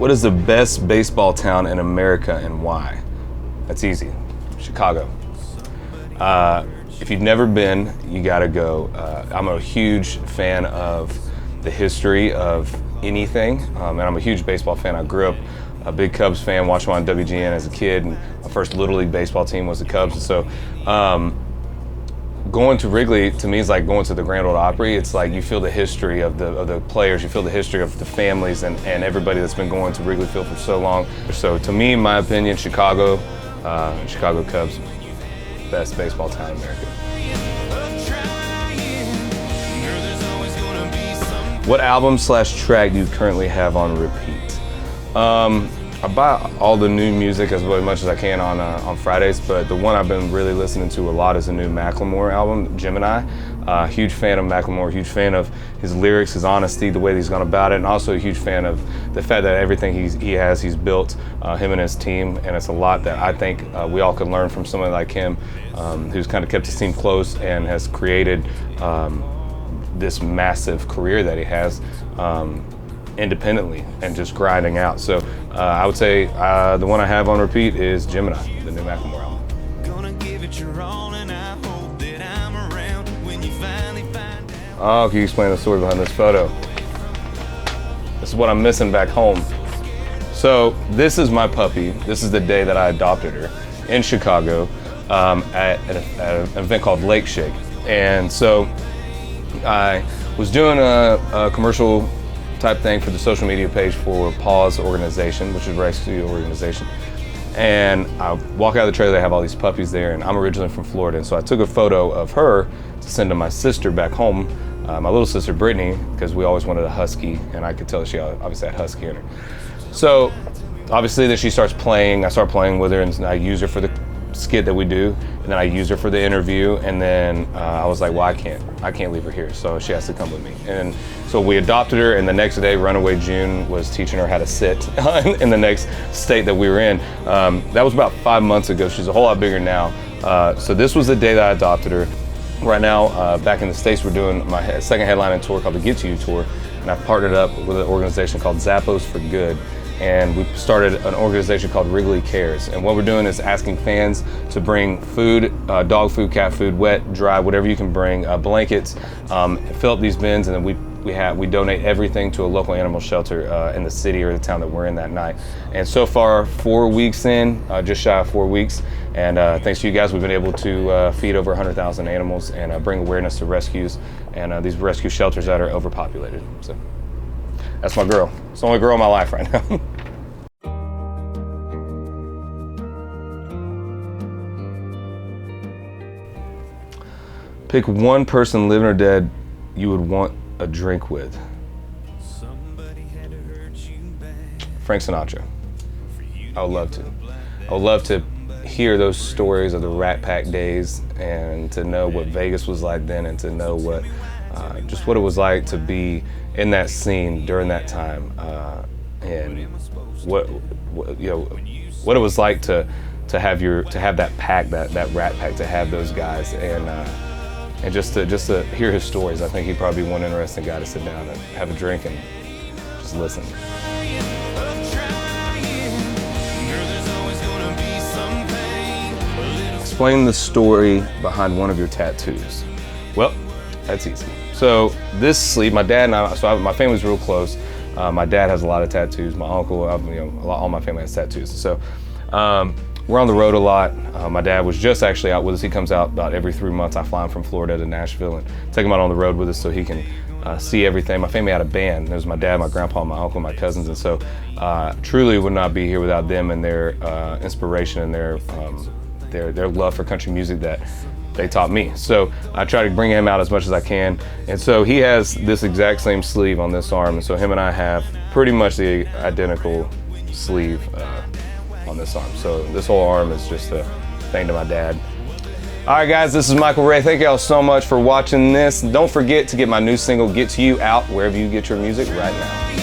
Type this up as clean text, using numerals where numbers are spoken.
What is the best baseball town in America and why? That's easy. Chicago. If you've never been, you gotta go. I'm a huge fan of the history of anything, and I'm a huge baseball fan. I grew up a big Cubs fan, watching them on WGN as a kid, and my first Little League baseball team was the Cubs. And so going to Wrigley, to me, is like going to the Grand Ole Opry. It's like you feel the history of the players, you feel the history of the families and everybody that's been going to Wrigley Field for so long. So to me, in my opinion, Chicago Cubs, best baseball town in America. What album/track do you currently have on repeat? I buy all the new music as much as I can on Fridays, but the one I've been really listening to a lot is the new Macklemore album, Gemini. Huge fan of Macklemore, huge fan of his lyrics, his honesty, the way that he's gone about it, and also a huge fan of the fact that everything he's built, him and his team, and it's a lot that I think we all can learn from someone like him, who's kind of kept his team close and has created this massive career that he has independently and just grinding out. So I would say the one I have on repeat is Gemini, the new Macklemore album. Oh, can you explain the story behind this photo? This is what I'm missing back home. So this is my puppy. This is the day that I adopted her in Chicago at an event called Lake Shake. And so I was doing a commercial type thing for the social media page for Paw's organization, which is a rescue organization. And I walk out of the trailer, they have all these puppies there, and I'm originally from Florida, and so I took a photo of her to send to my sister back home, my little sister Brittany, because we always wanted a husky, and I could tell she obviously had husky in her. So obviously that she starts playing, I start playing with her, and I use her for the skit that we do, and then I used her for the interview, and then I was like, well, I can't leave her here, so she has to come with me. And so we adopted her, and the next day, Runaway June was teaching her how to sit in the next state that we were in. That was about 5 months ago. She's a whole lot bigger now. So this was the day that I adopted her. Right now, back in the States, we're doing my second headlining tour called the Get To You Tour, and I've partnered up with an organization called Zappos for Good. And we started an organization called Wrigley Cares. And what we're doing is asking fans to bring food, dog food, cat food, wet, dry, whatever you can bring, blankets, fill up these bins, and then we donate everything to a local animal shelter in the city or the town that we're in that night. And so far, 4 weeks in, just shy of 4 weeks, and thanks to you guys, we've been able to feed over 100,000 animals and bring awareness to rescues and these rescue shelters that are overpopulated. So that's my girl. It's the only girl in my life right now. Pick one person, living or dead, you would want a drink with. Frank Sinatra. I would love to. I would love to hear those stories of the Rat Pack days and to know what Vegas was like then, and to know what just what it was like to be in that scene during that time, and what it was like to have that pack, that Rat Pack, to have those guys, and just to hear his stories. I think he'd probably be one interesting guy to sit down and have a drink and just listen. Explain the story behind one of your tattoos. Well, that's easy. So this sleeve, my dad and I, my family's real close. My dad has a lot of tattoos. My uncle, all my family has tattoos. So we're on the road a lot. My dad was just actually out with us. He comes out about every 3 months. I fly him from Florida to Nashville and take him out on the road with us so he can see everything. My family had a band. It was my dad, my grandpa, my uncle, my cousins, and so truly would not be here without them and their inspiration and their love for country music that they taught me. So I try to bring him out as much as I can. And so he has this exact same sleeve on this arm. And so him and I have pretty much the identical sleeve on this arm. So this whole arm is just a thing to my dad. All right, guys, this is Michael Ray. Thank y'all so much for watching this. Don't forget to get my new single, Get To You, out wherever you get your music right now.